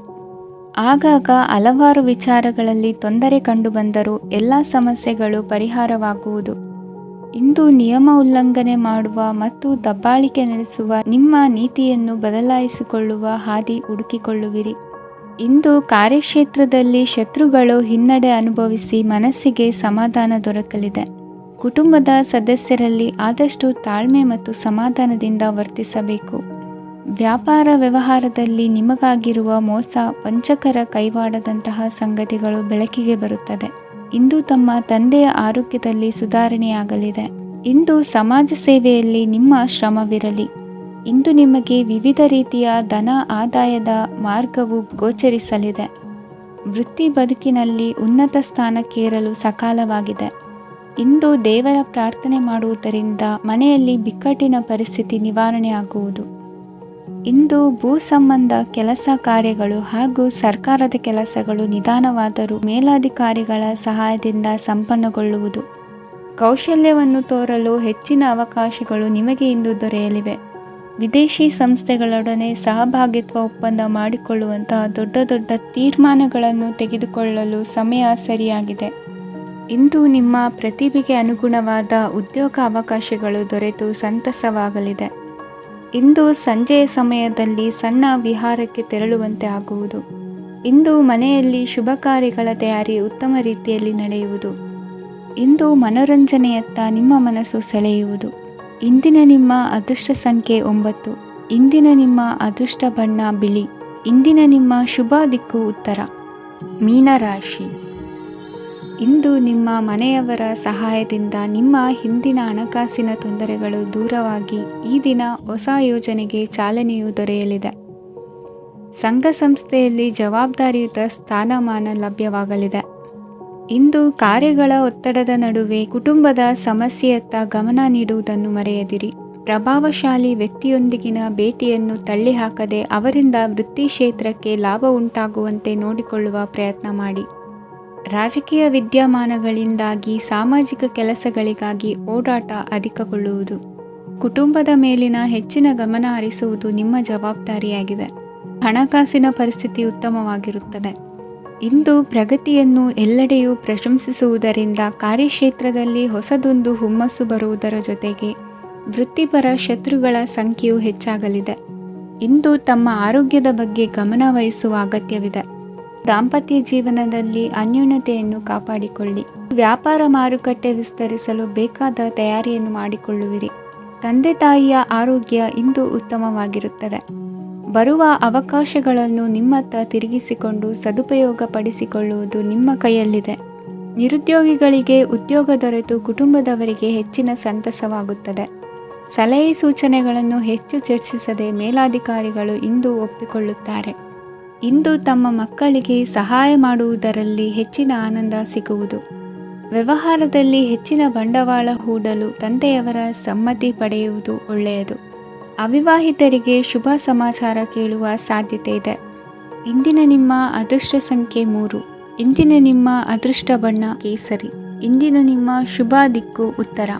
S1: ಆಗಾಗ ಹಲವಾರು ವಿಚಾರಗಳಲ್ಲಿ ತೊಂದರೆ ಕಂಡುಬಂದರೂ ಎಲ್ಲ ಸಮಸ್ಯೆಗಳು ಪರಿಹಾರವಾಗುವುದು. ಇಂದು ನಿಯಮ ಉಲ್ಲಂಘನೆ ಮಾಡುವ ಮತ್ತು ದಬ್ಬಾಳಿಕೆ ನಡೆಸುವ ನಿಮ್ಮ ನೀತಿಯನ್ನು ಬದಲಾಯಿಸಿಕೊಳ್ಳುವ ಹಾದಿ ಹುಡುಕಿಕೊಳ್ಳುವಿರಿ. ಇಂದು ಕಾರ್ಯಕ್ಷೇತ್ರದಲ್ಲಿ ಶತ್ರುಗಳು ಹಿನ್ನಡೆ ಅನುಭವಿಸಿ ಮನಸ್ಸಿಗೆ ಸಮಾಧಾನ ದೊರಕಲಿದೆ. ಕುಟುಂಬದ ಸದಸ್ಯರಲ್ಲಿ ಆದಷ್ಟು ತಾಳ್ಮೆ ಮತ್ತು ಸಮಾಧಾನದಿಂದ ವರ್ತಿಸಬೇಕು. ವ್ಯಾಪಾರ ವ್ಯವಹಾರದಲ್ಲಿ ನಿಮಗಾಗಿರುವ ಮೋಸ, ವಂಚಕರ ಕೈವಾಡದಂತಹ ಸಂಗತಿಗಳು ಬೆಳಕಿಗೆ ಬರುತ್ತದೆ. ಇಂದು ತಮ್ಮ ತಂದೆಯ ಆರೋಗ್ಯದಲ್ಲಿ ಸುಧಾರಣೆಯಾಗಲಿದೆ. ಇಂದು ಸಮಾಜ ಸೇವೆಯಲ್ಲಿ ನಿಮ್ಮ ಶ್ರಮವಿರಲಿ. ಇಂದು ನಿಮಗೆ ವಿವಿಧ ರೀತಿಯ ಧನ ಆದಾಯದ ಮಾರ್ಗವು ಗೋಚರಿಸಲಿದೆ. ವೃತ್ತಿ ಬದುಕಿನಲ್ಲಿ ಉನ್ನತ ಸ್ಥಾನಕ್ಕೇರಲು ಸಕಾಲವಾಗಿದೆ. ಇಂದು ದೇವರ ಪ್ರಾರ್ಥನೆ ಮಾಡುವುದರಿಂದ ಮನೆಯಲ್ಲಿ ಬಿಕ್ಕಟ್ಟಿನ ಪರಿಸ್ಥಿತಿ ನಿವಾರಣೆಯಾಗುವುದು. ಇಂದು ಭೂ ಸಂಬಂಧ ಕೆಲಸ ಕಾರ್ಯಗಳು ಹಾಗೂ ಸರ್ಕಾರದ ಕೆಲಸಗಳು ನಿಧಾನವಾದರೂ ಮೇಲಾಧಿಕಾರಿಗಳ ಸಹಾಯದಿಂದ ಸಂಪನ್ನಗೊಳ್ಳುವುದು. ಕೌಶಲ್ಯವನ್ನು ತೋರಲು ಹೆಚ್ಚಿನ ಅವಕಾಶಗಳು ನಿಮಗೆ ಇಂದು ದೊರೆಯಲಿವೆ. ವಿದೇಶಿ ಸಂಸ್ಥೆಗಳೊಡನೆ ಸಹಭಾಗಿತ್ವ ಒಪ್ಪಂದ ಮಾಡಿಕೊಳ್ಳುವಂತಹ ದೊಡ್ಡ ದೊಡ್ಡ ತೀರ್ಮಾನಗಳನ್ನು ತೆಗೆದುಕೊಳ್ಳಲು ಸಮಯ ಸರಿಯಾಗಿದೆ. ಇಂದು ನಿಮ್ಮ ಪ್ರತಿಭೆಗೆ ಅನುಗುಣವಾದ ಉದ್ಯೋಗ ಅವಕಾಶಗಳು ದೊರೆತು ಸಂತಸವಾಗಲಿದೆ. ಇಂದು ಸಂಜೆಯ ಸಮಯದಲ್ಲಿ ಸಣ್ಣ ವಿಹಾರಕ್ಕೆ ತೆರಳುವಂತೆ ಆಗುವುದು. ಇಂದು ಮನೆಯಲ್ಲಿ ಶುಭ ಕಾರ್ಯಗಳ ತಯಾರಿ ಉತ್ತಮ ರೀತಿಯಲ್ಲಿ ನಡೆಯುವುದು. ಇಂದು ಮನೋರಂಜನೆಯತ್ತ ನಿಮ್ಮ ಮನಸ್ಸು ಸೆಳೆಯುವುದು. ಇಂದಿನ ನಿಮ್ಮ ಅದೃಷ್ಟ ಸಂಖ್ಯೆ 9. ಇಂದಿನ ನಿಮ್ಮ ಅದೃಷ್ಟ ಬಣ್ಣ ಬಿಳಿ. ಇಂದಿನ ನಿಮ್ಮ ಶುಭ ದಿಕ್ಕು ಉತ್ತರ. ಮೀನರಾಶಿ. ಇಂದು ನಿಮ್ಮ ಮನೆಯವರ ಸಹಾಯದಿಂದ ನಿಮ್ಮ ಹಿಂದಿನ ಹಣಕಾಸಿನ ತೊಂದರೆಗಳು ದೂರವಾಗಿ ಈ ದಿನ ಹೊಸ ಯೋಜನೆಗೆ ಚಾಲನೆಯು ದೊರೆಯಲಿದೆ. ಸಂಘ ಸಂಸ್ಥೆಯಲ್ಲಿ ಜವಾಬ್ದಾರಿಯುತ ಸ್ಥಾನಮಾನ ಲಭ್ಯವಾಗಲಿದೆ. ಇಂದು ಕಾರ್ಯಗಳ ಒತ್ತಡದ ನಡುವೆ ಕುಟುಂಬದ ಸಮಸ್ಯೆಯತ್ತ ಗಮನ ನೀಡುವುದನ್ನು ಮರೆಯದಿರಿ. ಪ್ರಭಾವಶಾಲಿ ವ್ಯಕ್ತಿಯೊಂದಿಗಿನ ಭೇಟಿಯನ್ನು ತಳ್ಳಿಹಾಕದೆ ಅವರಿಂದ ವೃತ್ತಿ ಕ್ಷೇತ್ರಕ್ಕೆ ಲಾಭ ಉಂಟಾಗುವಂತೆ ನೋಡಿಕೊಳ್ಳುವ ಪ್ರಯತ್ನ ಮಾಡಿ. ರಾಜಕೀಯ ವಿದ್ಯಮಾನಗಳಿಂದಾಗಿ ಸಾಮಾಜಿಕ ಕೆಲಸಗಳಿಗಾಗಿ ಓಡಾಟ ಅಧಿಕಗೊಳ್ಳುವುದು. ಕುಟುಂಬದ ಮೇಲಿನ ಹೆಚ್ಚಿನ ಗಮನ ಹರಿಸುವುದು ನಿಮ್ಮ ಜವಾಬ್ದಾರಿಯಾಗಿದೆ. ಹಣಕಾಸಿನ ಪರಿಸ್ಥಿತಿ ಉತ್ತಮವಾಗಿರುತ್ತದೆ. ಇಂದು ಪ್ರಗತಿಯನ್ನು ಎಲ್ಲೆಡೆಯೂ ಪ್ರಶಂಸಿಸುವುದರಿಂದ ಕಾರ್ಯಕ್ಷೇತ್ರದಲ್ಲಿ ಹೊಸದೊಂದು ಹುಮ್ಮಸ್ಸು ಬರುವುದರ ಜೊತೆಗೆ ವೃತ್ತಿಪರ ಶತ್ರುಗಳ ಸಂಖ್ಯೆಯು ಹೆಚ್ಚಾಗಲಿದೆ. ಇಂದು ತಮ್ಮ ಆರೋಗ್ಯದ ಬಗ್ಗೆ ಗಮನ ವಹಿಸುವ ಅಗತ್ಯವಿದೆ. ದಾಂಪತ್ಯ ಜೀವನದಲ್ಲಿ ಅನ್ಯೋನ್ಯತೆಯನ್ನು ಕಾಪಾಡಿಕೊಳ್ಳಿ. ವ್ಯಾಪಾರ ಮಾರುಕಟ್ಟೆ ವಿಸ್ತರಿಸಲು ಬೇಕಾದ ತಯಾರಿಯನ್ನು ಮಾಡಿಕೊಳ್ಳುವಿರಿ. ತಂದೆ ತಾಯಿಯ ಆರೋಗ್ಯ ಇಂದು ಉತ್ತಮವಾಗಿರುತ್ತದೆ. ಬರುವ ಅವಕಾಶಗಳನ್ನು ನಿಮ್ಮತ್ತ ತಿರುಗಿಸಿಕೊಂಡು ಸದುಪಯೋಗಪಡಿಸಿಕೊಳ್ಳುವುದು ನಿಮ್ಮ ಕೈಯಲ್ಲಿದೆ. ನಿರುದ್ಯೋಗಿಗಳಿಗೆ ಉದ್ಯೋಗ ದೊರೆತು ಕುಟುಂಬದವರಿಗೆ ಹೆಚ್ಚಿನ ಸಂತಸವಾಗುತ್ತದೆ. ಸಲಹೆ ಸೂಚನೆಗಳನ್ನು ಹೆಚ್ಚು ಚರ್ಚಿಸದೆ ಮೇಲಾಧಿಕಾರಿಗಳು ಇಂದು ಒಪ್ಪಿಕೊಳ್ಳುತ್ತಾರೆ. ಇಂದು ತಮ್ಮ ಮಕ್ಕಳಿಗೆ ಸಹಾಯ ಮಾಡುವುದರಲ್ಲಿ ಹೆಚ್ಚಿನ ಆನಂದ ಸಿಗುವುದು. ವ್ಯವಹಾರದಲ್ಲಿ ಹೆಚ್ಚಿನ ಬಂಡವಾಳ ಹೂಡಲು ತಂದೆಯವರ ಸಮ್ಮತಿ ಪಡೆಯುವುದು ಒಳ್ಳೆಯದು. ಅವಿವಾಹಿತರಿಗೆ ಶುಭ ಸಮಾಚಾರ ಕೇಳುವ ಸಾಧ್ಯತೆ ಇದೆ. ಇಂದಿನ ನಿಮ್ಮ ಅದೃಷ್ಟ ಸಂಖ್ಯೆ 3. ಇಂದಿನ ನಿಮ್ಮ ಅದೃಷ್ಟ ಬಣ್ಣ ಕೇಸರಿ. ಇಂದಿನ ನಿಮ್ಮ ಶುಭ ದಿಕ್ಕು ಉತ್ತರ.